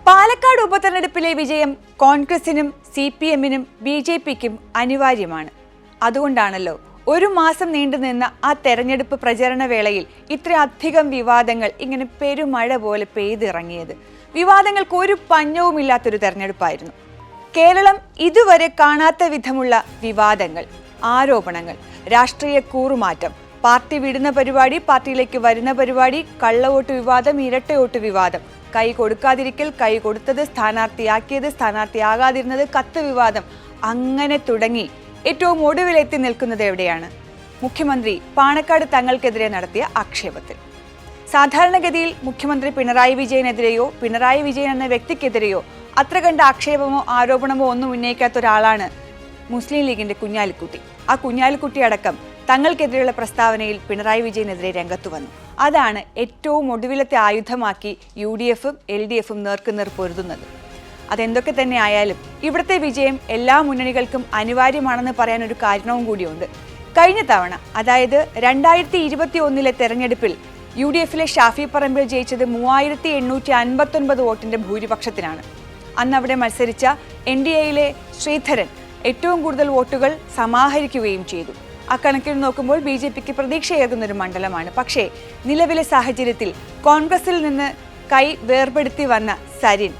പാലക്കാട് ഉപതെരഞ്ഞെടുപ്പിലെ വിജയം കോൺഗ്രസിനും CPM-നും BJP-ക്കും അനിവാര്യമാണ്. അതുകൊണ്ടാണല്ലോ ഒരു മാസം നീണ്ടുനിന്ന ആ തെരഞ്ഞെടുപ്പ് പ്രചരണ വേളയിൽ ഇത്രയധികം വിവാദങ്ങൾ ഇങ്ങനെ പെരുമഴ പോലെ പെയ്തിറങ്ങിയത്. വിവാദങ്ങൾക്ക് ഒരു പഞ്ഞവുമില്ലാത്തൊരു തെരഞ്ഞെടുപ്പായിരുന്നു. കേരളം ഇതുവരെ കാണാത്ത വിധമുള്ള വിവാദങ്ങൾ, ആരോപണങ്ങൾ, രാഷ്ട്രീയ കൂറുമാറ്റം, പാർട്ടി വിടുന്ന പരിപാടി, പാർട്ടിയിലേക്ക് വരുന്ന പരിപാടി, കള്ളവോട്ട് വിവാദം, ഇരട്ടവോട്ട് വിവാദം, കൈ കൊടുക്കാതിരിക്കൽ, കൈ കൊടുത്തത്, സ്ഥാനാർത്ഥിയാക്കിയത്, സ്ഥാനാർത്ഥിയാകാതിരുന്നത്, കത്ത് വിവാദം, അങ്ങനെ തുടങ്ങി ഏറ്റവും ഒടുവിലെത്തി നിൽക്കുന്നത് എവിടെയാണ്? മുഖ്യമന്ത്രി പാണക്കാട് തങ്ങൾക്കെതിരെ നടത്തിയ ആക്ഷേപത്തിൽ. സാധാരണഗതിയിൽ മുഖ്യമന്ത്രി പിണറായി വിജയനെതിരെയോ പിണറായി വിജയൻ എന്ന വ്യക്തിക്കെതിരെയോ അത്ര കണ്ട ആക്ഷേപമോ ആരോപണമോ ഒന്നും ഉന്നയിക്കാത്ത ഒരാളാണ് മുസ്ലിം ലീഗിന്റെ കുഞ്ഞാലിക്കുട്ടി. ആ കുഞ്ഞാലിക്കുട്ടി അടക്കം തങ്ങൾക്കെതിരെയുള്ള പ്രസ്താവനയിൽ പിണറായി വിജയനെതിരെ രംഗത്തു വന്നു. അതാണ് ഏറ്റവും ഒടുവിലത്തെ ആയുധമാക്കി UDF-ഉം LDF-ഉം നേർക്കുനേർ പൊരുതുന്നത്. അതെന്തൊക്കെ തന്നെ ആയാലും ഇവിടുത്തെ വിജയം എല്ലാ മുന്നണികൾക്കും അനിവാര്യമാണെന്ന് പറയാൻ ഒരു കാരണവും കൂടിയുണ്ട്. കഴിഞ്ഞ തവണ, അതായത് 2021 തെരഞ്ഞെടുപ്പിൽ UDF-ലെ ഷാഫി പറമ്പിൽ ജയിച്ചത് 3859 വോട്ടിന്റെ ഭൂരിപക്ഷത്തിനാണ്. അന്ന് അവിടെ മത്സരിച്ച NDA-യിലെ ശ്രീധരൻ ഏറ്റവും കൂടുതൽ വോട്ടുകൾ സമാഹരിക്കുകയും ചെയ്തു. ആ കണക്കിൽ നോക്കുമ്പോൾ BJP-ക്ക് പ്രതീക്ഷയേകുന്നൊരു മണ്ഡലമാണ്. പക്ഷേ നിലവിലെ കോൺഗ്രസിൽ നിന്ന് കൈ വേർപെടുത്തി വന്ന സരിൻ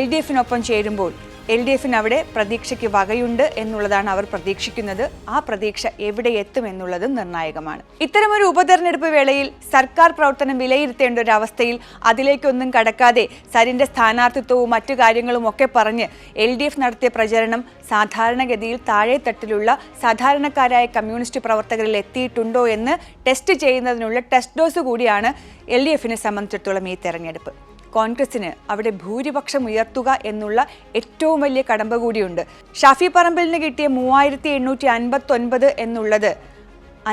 LDF-നൊപ്പം ചേരുമ്പോൾ LDF-ന് അവിടെ പ്രതീക്ഷയ്ക്ക് വകയുണ്ട് എന്നുള്ളതാണ് അവർ പ്രതീക്ഷിക്കുന്നത്. ആ പ്രതീക്ഷ എവിടെ എത്തുമെന്നുള്ളതും നിർണായകമാണ്. ഇത്തരമൊരു ഉപതെരഞ്ഞെടുപ്പ് വേളയിൽ സർക്കാർ പ്രവർത്തനം വിലയിരുത്തേണ്ട ഒരു അവസ്ഥയിൽ അതിലേക്കൊന്നും കടക്കാതെ സരിന്റെ സ്ഥാനാർത്ഥിത്വവും മറ്റു കാര്യങ്ങളും ഒക്കെ പറഞ്ഞ് LDF നടത്തിയ പ്രചരണം സാധാരണഗതിയിൽ താഴെത്തട്ടിലുള്ള സാധാരണക്കാരായ കമ്മ്യൂണിസ്റ്റ് പ്രവർത്തകരിൽ എത്തിയിട്ടുണ്ടോ എന്ന് ടെസ്റ്റ് ചെയ്യുന്നതിനുള്ള ടെസ്റ്റ് ഡോസ് കൂടിയാണ് LDF-നെ സംബന്ധിച്ചിടത്തോളം ഈ തെരഞ്ഞെടുപ്പ്. കോൺഗ്രസിന് അവിടെ ഭൂരിപക്ഷം ഉയർത്തുക എന്നുള്ള ഏറ്റവും വലിയ കടമ്പ കൂടിയുണ്ട്. ഷാഫി പറമ്പിലിന് കിട്ടിയ 3859 എന്നുള്ളത്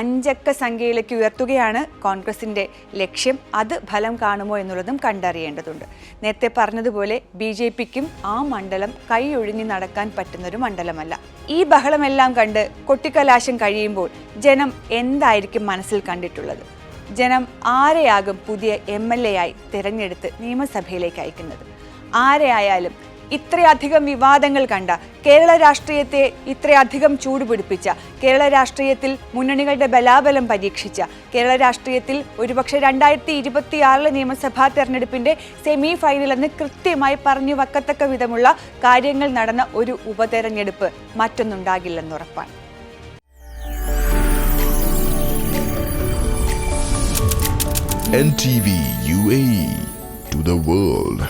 5 അക്ക സംഖ്യയിലേക്ക് ഉയർത്തുകയാണ് കോൺഗ്രസിന്റെ ലക്ഷ്യം. അത് ഫലം കാണുമോ എന്നുള്ളതും കണ്ടറിയേണ്ടതുണ്ട്. നേരത്തെ പറഞ്ഞതുപോലെ BJP-ക്കും ആ മണ്ഡലം കൈയൊഴിഞ്ഞ് നടക്കാൻ പറ്റുന്നൊരു മണ്ഡലമല്ല. ഈ ബഹളമെല്ലാം കണ്ട് കൊട്ടിക്കലാശം കഴിയുമ്പോൾ ജനം എന്തായിരിക്കും മനസ്സിൽ കണ്ടിട്ടുള്ളത്? ജനം ആരെയാകും പുതിയ MLA ആയി തിരഞ്ഞെടുത്ത് നിയമസഭയിലേക്ക് അയക്കുന്നത്? ആരെയായാലും ഇത്രയധികം വിവാദങ്ങൾ കണ്ട, കേരള രാഷ്ട്രീയത്തെ ഇത്രയധികം ചൂടുപിടിപ്പിച്ച, കേരള രാഷ്ട്രീയത്തിൽ മുന്നണികളുടെ ബലാബലം പരീക്ഷിച്ച, കേരള രാഷ്ട്രീയത്തിൽ ഒരുപക്ഷെ 2026 നിയമസഭാ തെരഞ്ഞെടുപ്പിന്റെ സെമി ഫൈനൽ എന്ന് കൃത്യമായി പറഞ്ഞു വെക്കത്തക്ക വിധമുള്ള കാര്യങ്ങൾ നടന്ന ഒരു ഉപതെരഞ്ഞെടുപ്പ് മറ്റൊന്നുണ്ടാകില്ലെന്നുറപ്പാണ്. NTV UAE to the world.